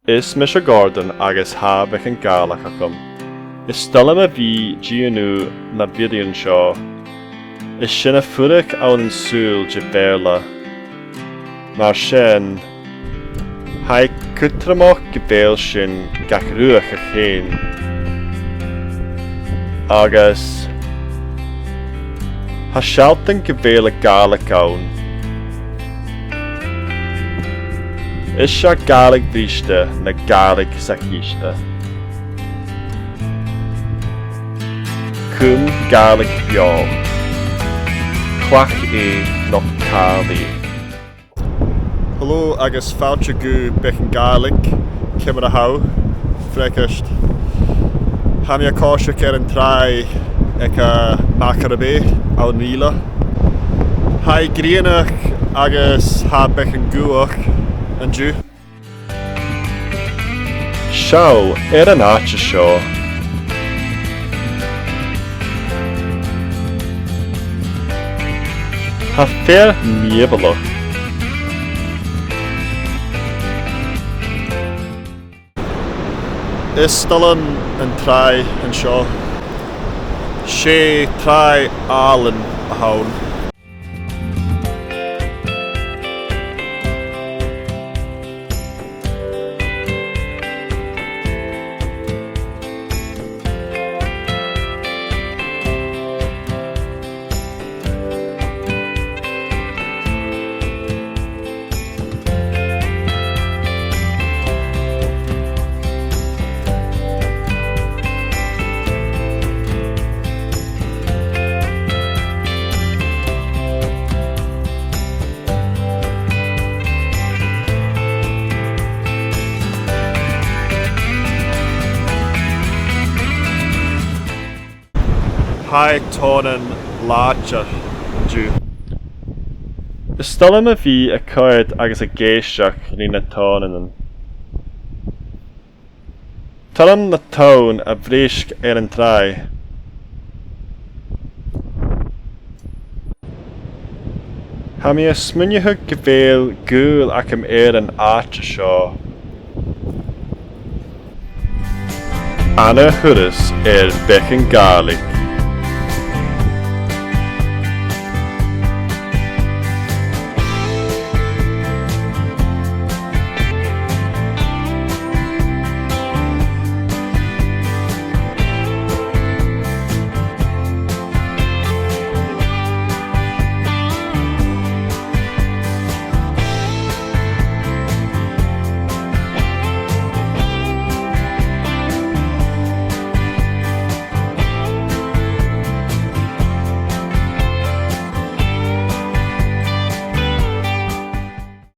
Is Mr. Gordon agus Mavic an Gaelic achum. Is stolam a bhí GNU na bhíodíonn seo. Is sin a fuireadh ann an súil de béarla. Mar sin, haid cutramach go béal sin gach ruach a chéin. Agus, ha sealtan go béal a Gaelic ann. Is se Gaelic bríste na Gaelic sa chiste. Cúm Gaelic beag. Clach nó cálaí. Hello agus fáilte go bechan Gaelic, cimar a hau, freiceist. Ha mi a cóiseach an trai ag a Machair an Níla. Ha gríanach agus ha bechan guach an dú. Seo an áite seo. Ha fér míbalach. Is stolan an trai an seo. Sé trai álan a haun. Haig tónan láte dú. Is stolam a bhí a chuid agus a géisteach ní na tónanan. Talam na tón a bhrísc an trai. Ha mi a smuinethe go bhéal gúil ach am an áite seo. Anna Thuras bechan Gaelic.